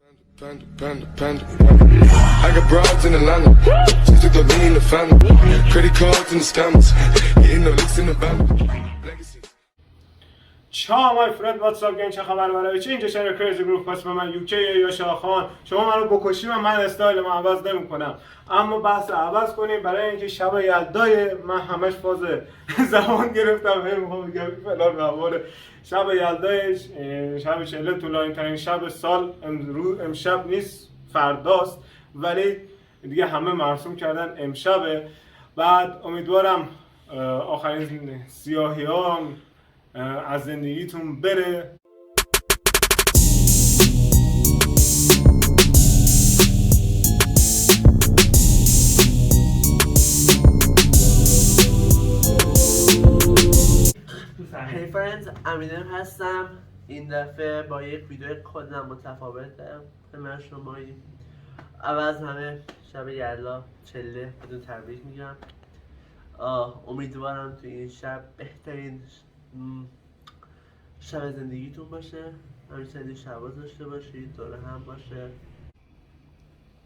I got broads in Atlanta. Just took the lean in the family. Credit cards and the scammers. Getting no licks in the band. چا مای فرند واتساپ گین چه خبر برای چی اینجا چرا کریزی گروپ پس من یوکی یا شاخان شما منو بکشی من استایل من عوض نمیکنم اما بحث عوض کنیم برای اینکه شب یلدای من همش فاز زمان گرفتم میخوام بگم فلان بهواره شب یلدای شب چله طولانی ترین شب سال امشب نیست فرداست ولی دیگه همه مرسوم کردن امشبه بعد امیدوارم آخرین سیاهیام از زندگیتون بره. Hey friends, امینم هستم. این دفعه با یک ویدیو کلا متفاوت خدمت شماییم. اول از همه شب یلدا چله بدون تبریک میگم. امیدوارم تو این شب بهترین شب زندگیتون باشه. همیشه این شبا داشته باشید، دور هم باشه.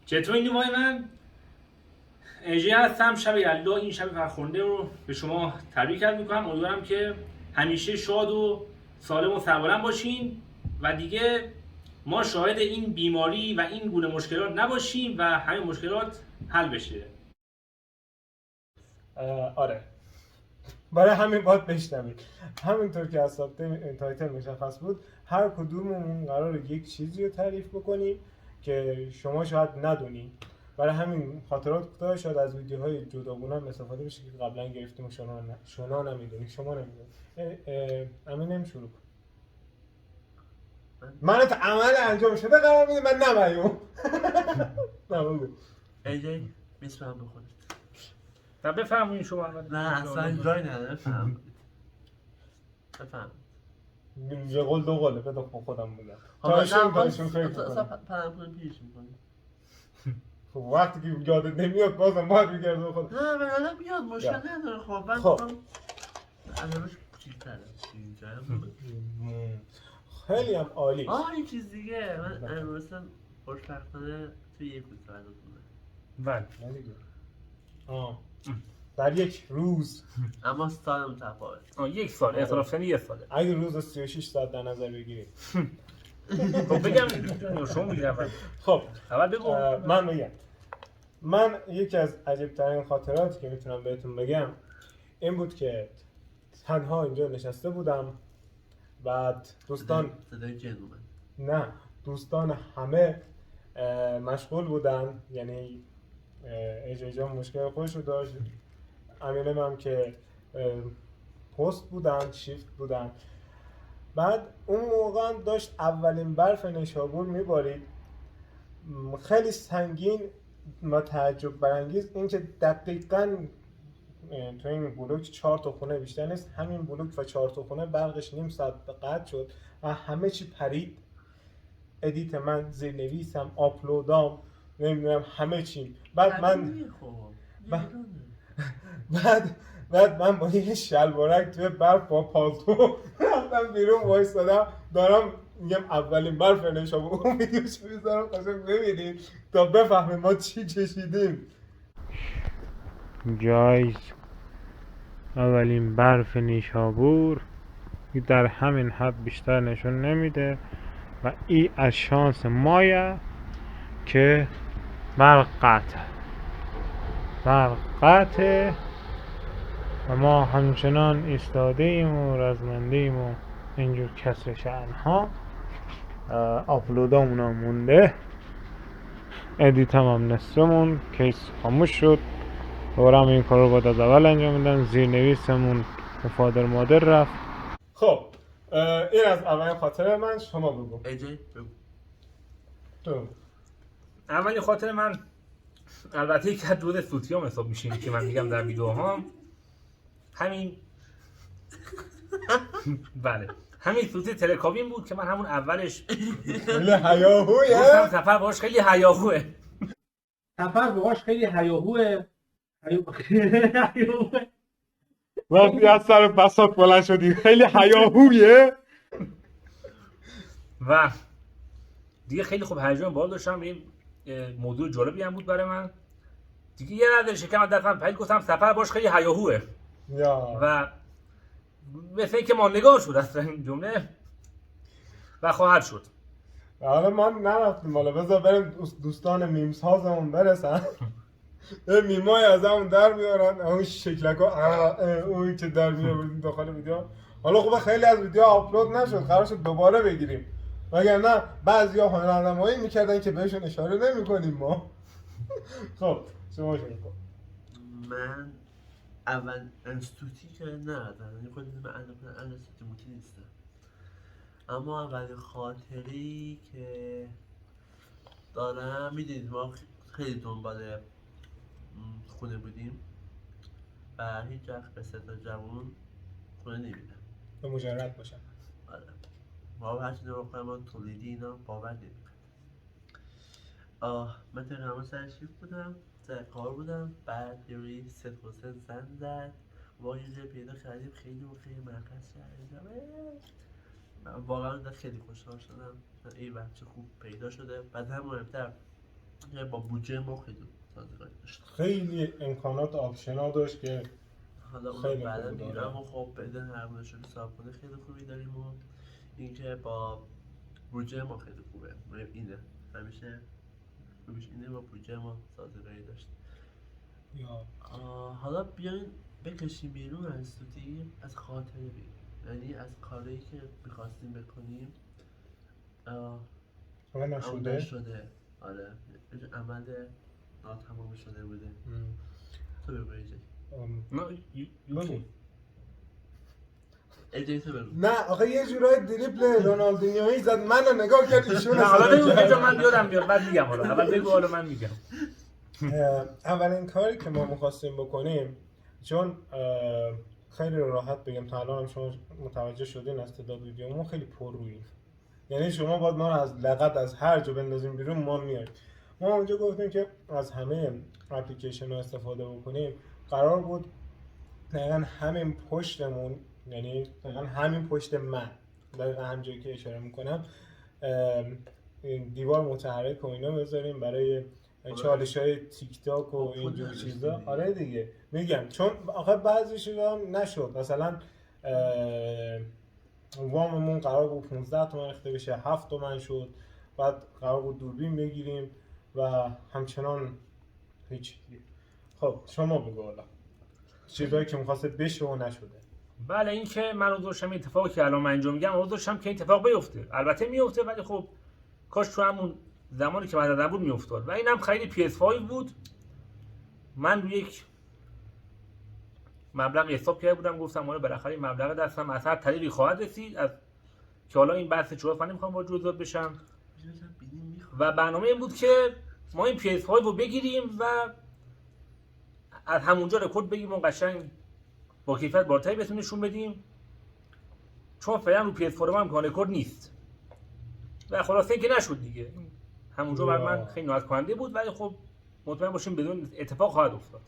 چطور این دومای من؟ اجی هستم. شب یلدا این شب فرخنده رو به شما تبریک میکنم. امیدوارم که همیشه شاد و سالم و سربلند باشین و دیگه ما شاهد این بیماری و این گونه مشکلات نباشیم و همین مشکلات حل بشه. آره برای همین باید بشنوید. همینطور که از تایتل مشخص بود هر کدوممون قراره یک چیزی رو تعریف بکنیم که شما شاید ندونید. برای همین خاطرات کوتاه شاید از ویدیوهای جداگونه هم استفاده بشه که قبلا گرفتیم و شما نمیدونید. امینم شروع کن. من تا عمل انجام شده قرار میده من نمیم. نمیم ایجی میسپرم بخونید. و بفرمایید شما. نه اصلا جای نداره بفهم. یه قول دو قوله بده خودم بگم. تایشون فکر کنم. اصلا پرم کنیم پیش میکنیم. خب وقتی که یادت نمیاد بازم باید بگرد خود. نه به یادم میاد مشکل نداره. خب من الانش کوچیک‌تره. خیلی هم عالی. این چیز دیگه من امروزم خوشبختانه توی یک روز تولد بودم. بله. در یک روز. اما سال متفاوت. یک سال اعتراف کنی یک ساله. اگه روز 36 ساعت در نظر بگیریم. خب بگم شما میگید اول. خب اول بگو. من بگم. من یکی از عجیب‌ترین خاطراتی که میتونم بهتون بگم این بود که تنها اینجا نشسته بودم. بعد دوستان صدای جن اومد. نه دوستان همه مشغول بودن، یعنی اجازه مشکل خودش رو داشت، امینم هم که پست بودن، شیفت بودن. بعد اون موقع داشت اولین برف نیشابور میبارید. خیلی سنگین و تعجب برانگیز این که دقیقاً تو این بلوک 4 تا خونه بیشتر نیست، همین بلوک و 4 تا خونه برقش نیم ساعت قطع شد و همه چی پرید. ادیت من، زیرنویسم، آپلودام، نمیدونم همه چی. بعد من با یه شلوارک توی برف با پالتو رفتم بیرون وایسادم دارم میگم اولین برف نیشابور. اون ویدیوشو میذارم قشنگ ببینید تا بفهمید ما چی کشیدیم. جایز اولین برف نیشابور در همین حد بیشتر نشون نمیده و این از شانس مایه که برق قطعه و ما همچنان ایستاده ایم و رزمنده ایم و اینجور کسر شأنها. آپلودامون هم مونده، ادیت هم نصفمون، کیس خاموش شد. دوباره هم این کار رو باید از اول انجام میدن. زیرنویسمون به فادر مادر رفت. خب این از اولین خاطر من. شما بگو. ایجی بگو. تو اولین خاطر من البته یک دود سوتیام حساب میشین که من میگم در ویدیوهام همین بله همین سوتی تلکابین بود که من همون اولش خیلی هیاهویه. سفر باهاش خیلی هیاهوه. وقتی از سر بساط بلند شدی خیلی هیاهویه. و دیگه خیلی خوب هیجان بالا داشتم. این موضوع جالبی هم بود برای من. دیگه یه لحظه شکم از دستم پرید، گفتم سفر باش خیلی هیاهوه یا و مثل اینکه ماندگار شد اصلا این جمله و خواهد شد. حالا ما نرفتیم بالا، بذار بریم دوستان میمز هازمون برسن. میمای از همون در میارن، اون شکلک ها اون که در میارن داخل ویدیو. حالا خوبه خیلی از ویدیو آپلود نشد، قرار شد دوباره بگیریم، وگرنه بعضیا هنرنمایی میکردن که بهشون اشاره نمیکنیم ما. خب شما شروع کن. من اول انستوتی که ندارم، یعنی خود من انستوتی موتی نیستم، اما اولین خاطری که دارم، میدونید ما خیلی دنبال خونه بودیم و هیچ وقت به 3 تا جوون خونه نمیدن. به مجرد باشن. آره، ما هرچی نگاه کنم ما تولیدی اینا باور نمیکنم. من تقریبا سر شیفت بودم، سر کار بودم، بعد یه روی ست حسین زن زد، ما یه جای پیدا کردیم خیلی و خیلی مرکز شهر. من واقعا خیلی خوشحال شدم، این بچه خوب پیدا شده. بعد هم مهمتر با بودجه ما خیلی سازگاری داشت، خیلی امکانات آپشنال داشت که حالا اون خیلی بعدا خوب داره. میگم. و خب بدون هر شده صابخونه خیلی خوبی داریم و اینکه با بودجه ما خیلی خوبه. مهم اینه، همیشه خوبیش اینه با بودجه ما سازگاری داشت. یا حالا بیاین بکشیم بیرون از استودی، از خاطره بگیم، یعنی از کاری که میخواستیم بکنیم حالا اما نشده. نشده. آره، یه عمل ناتمام شده بوده. تو بگو ایجی. بگو. ایجی تو بگو. نه آخه یه جورای دریبل رونالدینیویی زد، منو نگاه کرد ایشون. نه حالا بگو که من بیارم بعد میگم. حالا اول بگو حالا من میگم. اولین کاری که ما میخواستیم بکنیم، چون خیلی راحت بگم تا الان هم شما متوجه شدین از تعداد ویدیومون خیلی پر روییم، یعنی شما باید ما رو از لغت از هر جا بندازیم بیرون ما میایم. ما اونجا گفتیم که از همه اپلیکیشن ها استفاده بکنیم. قرار بود دقیقا همین پشتمون، یعنی دقیقا همین پشت من، دقیقا همجایی که اشاره میکنم، دیوار متحرک و اینا بذاریم برای چالش های تیک تاک و اینجور چیزا. آره دیگه میگم، چون آخه بعضی چیزا هم نشد. مثلا واممون قرار بود 15 تومن ریخته بشه، 7 تومن شد. بعد قرار بود دوربین بگیریم و همچنان هیچ دیگه. خب شما بگو حالا چیزایی که می‌خواسته بشه و نشده. بله، این که من رو داشتم اتفاقی که الان من انجام میگم رو داشتم که این اتفاق بیفته. البته میفته ولی خب کاش تو همون زمانی که من نبود میافتاد. و اینم خیلی PS5 بود. من روی یک مبلغ حساب کرده بودم، گفتم آره بالاخره این مبلغ دستم از هر طریقی خواهد رسید، از که حالا این بحث چوب من نمیخوام با جزئیات بشم. و برنامه این بود که ما این PS5 رو بگیریم و از همونجا رکورد بگیریم و قشنگ با کیفیت بالاتری بتونیم نشون بدیم، چون فعلا رو PS4 ما امکان رکورد نیست. و خلاصه اینکه نشد دیگه. همونجا برای من خیلی ناراحت کننده بود، ولی خب مطمئن باشیم بدون اتفاق خواهد افتاد.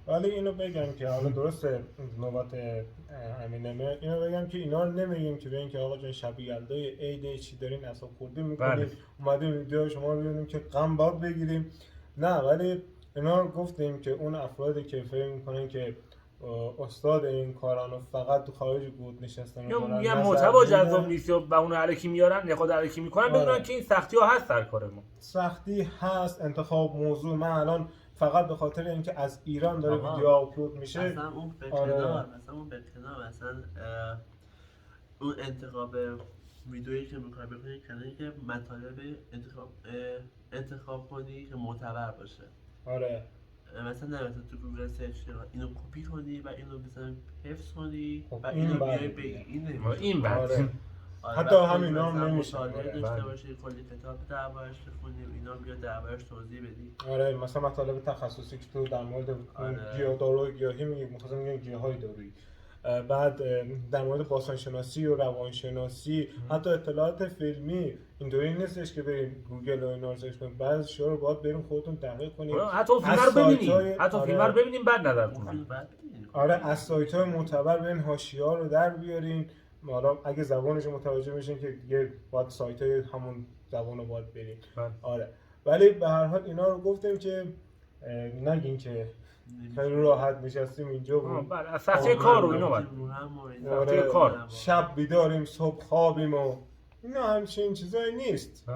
ولی اینو بگم که حالا درسته نوبت امینمه، اینو بگم که اینا رو نمیگیم که ببین که آقا جان شب یلدای عید چی دارین اصلا خوردی میکنیم، بله. اومدیم ویدیو شما رو ببینیم که غم باید بگیریم. نه، ولی اینا رو گفتیم که اون افرادی که فکر میکنن که استاد این کاران و فقط تو خارج بود نشستن یا میگن محتوا جذاب نیست یا به اون الکی میارن نخود الکی میکنن، بدونن که این سختی ها هست در کار ما. سختی هست، انتخاب موضوع. من الان فقط به خاطر اینکه از ایران داره ویدیو آپلود میشه، اصلا اون به کنار، مثلا اون انتخاب ویدیویی که میخوای بکنی کنه که مطالب انتخاب کنی که معتبر باشه. آره مثلا نه مثلا تو گوگل سرچ اینو کپی کنی و اینو مثلا حفظ کنی خب و این اینو بعد بیای بگی این بعد آره. حتی همینا هم نمیشه. مطالعه داشته باشی، کلی کتاب دربارش بخونی، اینا بیا دربارش توضیح بدی. آره مثلا مطالب تخصصی که تو در مورد گیاهداری گیاهی میخواستم میگم گیاهای دارویی، بعد در مورد باستانشناسی و روانشناسی، حتی اطلاعات فیلمی. اینطوری نیستش که بریم گوگل و اینا رو سرچ کنیم، بعضی‌ها رو باید بریم خودتون تحقیق کنیم. حتی فیلم رو ببینیم، حتی فیلم رو ببینیم بعد نظر کنیم. آره از سایت‌های معتبر برین حاشیه‌ها رو در بیارین. حالا اگه زبانش متوجه میشین که دیگه باید سایت‌های همون زبان رو باید بریم. آره ولی به هر حال اینا رو گفتیم که نگین که خیلی راحت نشستیم اینجا بود. بله از سطح کار رو اینو باید آره کار. شب بیداریم صبح خوابیم و اینا همچین چیزایی نیست.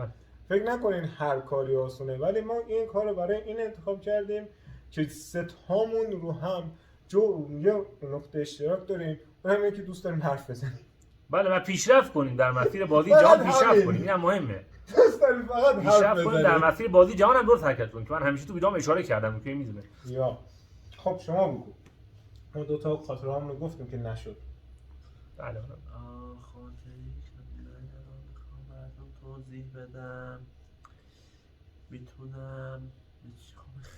فکر نکنین هر کاری آسونه، ولی ما این کار رو برای این انتخاب کردیم که ستامون رو هم یه نقطه اشتراک داریم، اونم اینه که دوست داریم حرف بزنیم. بله و پیشرفت کنیم در مسیر بازی جهان، پیشرفت کنیم، اینم مهمه. دوست داریم فقط حرف پیشرفت کنیم در بزنیم. مسیر بازی جهان هم درست حرکت کنیم که من همیشه تو ویدیوام اشاره کردم که میدونه. یا خب شما بگو. ما دو تا خاطره هم رو گفتیم که نشد. بله خاطری که من میخوام براتون توضیح بدم، میتونم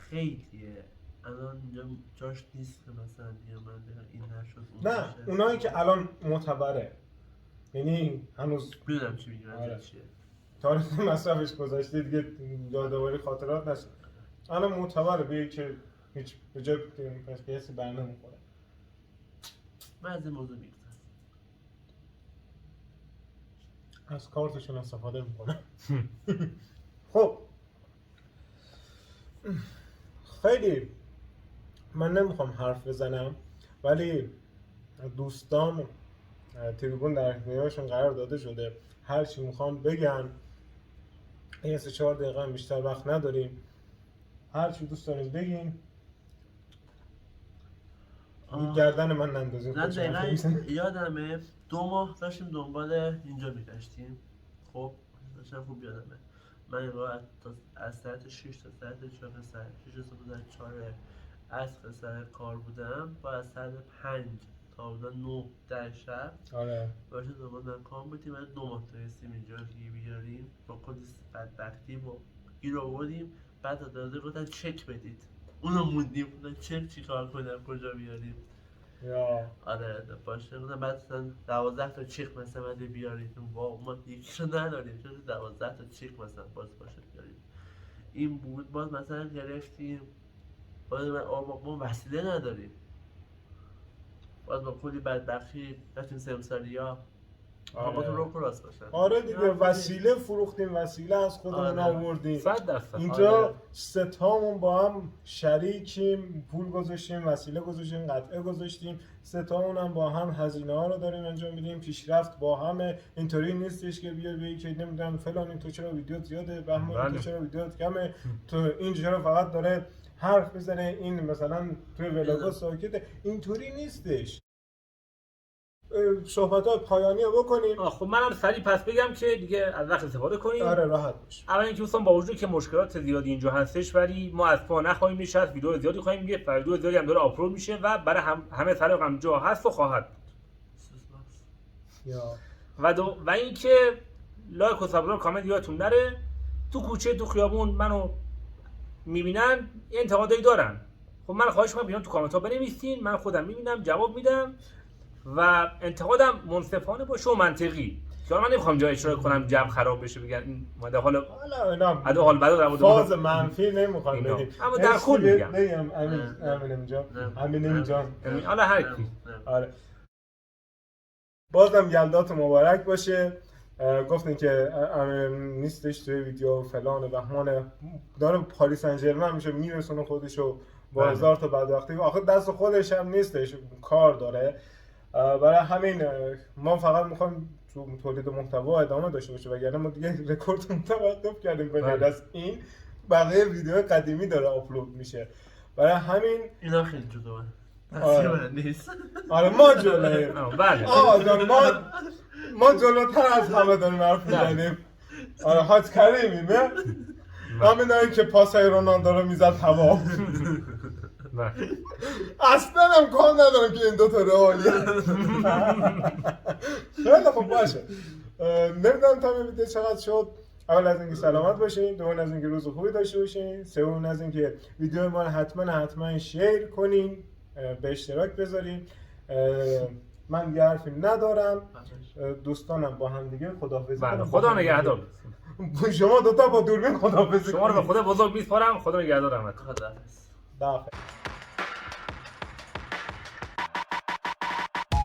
خیلیه الان اینجا جاش نیست که مثلا یا من بگم این نشد اون نه نشد. اونایی که الان معتبره، یعنی هنوز میدونم چی میگی آره. چیه. تاریخ مصرفش گذشته دیگه یادآوری خاطرات نشه. الان معتبره بیایی که هیچ به جای کسی بر نمیخوره. من از این موضوع میگذارم. از کارتشون استفاده میکنه. خب خیلی من نمیخوام حرف بزنم، ولی دوستان تریبون در اختیارشون قرار داده شده هر چی میخوان بگن. این 3-4 دقیقه هم بیشتر وقت نداریم، هر چی دوست داریم بگین. گردن من نندازیم. من دقیقا یادمه 2 ماه داشتیم دنبال اینجا میگشتیم. خب داشتم خوب یادمه من این راه از ساعت 6 تا ساعت 4 ساعت 6 تا ساعت 4 عصر سر کار بودم، با از ساعت 5 تا حدود 9 شب آره باشه دنبال کام بودیم. بعد 2 ماه تونستیم اینجا بیاریم با کلی بدبختی با گیر آوردیم. بعد داده گفتن چک بدید، اونو موندیم گفتن چک چی کار کنم کجا بیاریم. یا آره باشه گفتم بعد مثلا 12 تا چیک مثلا بده بیارید. واو ما یکی رو نداریم چون 12 تا چیک مثلا باشه بیارید. این بود باز مثلا گرفتیم باز ما وسیله نداریم، باز با کلی بدبختی رفتیم سمساریا با تو رو راست باشن. آره دیگه وسیله فروختیم، وسیله از خودمون آره. آوردیم. 100%. اینجا آره. ستامون با هم شریکیم، پول گذاشتیم، وسیله گذاشتیم، قطعه گذاشتیم، ستامون هم با هم هزینه ها رو داریم انجام میدیم. پیشرفت با همه. اینطوری نیستش که بگی که نمیدونم فلان این تو چرا ویدیو زیاده، بهمان تو چرا ویدیو کمه، تو این چرا فقط داره حرف میزنه، این مثلا توی ولاگا ساکته. اینطوری نیستش. صحبتات پایانی رو بکنیم. خب منم سریع پس بگم که دیگه از وقت استفاده کنیم. آره راحت باش. اول اینکه دوستان با وجودی که مشکلات زیادی اینجا هستش ولی ما از پا نخواهیم نشست، ویدیو زیادی خواهیم گرفت، ویدیو زیادی هم داره آپلود میشه و برای همه طریق هم جا هست و خواهد بود. یا و اینکه لایک و سابسکرایب کامنت یادتون نره. تو کوچه تو خیابون منو میبینن انتقادایی دارن، خب من خواهش میکنم بیان تو کامنت ها بنویسین، من خودم میبینم جواب میدم و انتقادم منصفانه باشه و منطقی. که من نمیخوام جای اشاره کنم جو خراب بشه بگن این ماده حالا اینا حال بعد فاز منفی نمیخوام بگیم، اما در کل میگم بگم امینم جان حالا هر کی. آره بازم یلدات مبارک باشه. گفتین که نیستش توی ویدیو فلان و بهمان، داره پاریس سن ژرمن میشه میرسونه خودشو با هزار تا بدبختی، آخه دست خودش هم نیستش، کار داره. برای همین ما فقط میخوایم تو تولید محتوا ادامه داشته باشه، وگرنه ما دیگه رکوردمون توقف کردیم. به غیر از این بقیه ویدیو قدیمی داره آپلود میشه. برای همین اینا خیلی جدا نیست. آره ما جلویم. بله ما جلوتر از همه داریم حرف میزنیم. آره حاج کریمی نه؟ همینایی که پاسای رونالدو رو میزد هوا. اصلا هم کار ندارم که این دوتا رئالیه. خیلی خوب باشه. نمیدونم تا ویدیو چقدر شد. اول از اینکه سلامت باشین، دوم از اینکه روز خوبی داشته باشین، سوم از اینکه ویدیو ما رو حتما شیر کنین، به اشتراک بذارین. من یه حرفی ندارم. دوستانم با هم دیگه خداحافظی کنم. خدا نگهدار. شما دوتا با دوربین خداحافظی شما رو به خدا بزرگ میسپارم. خدا نگهدارم. خداحافظ. خداحافظ.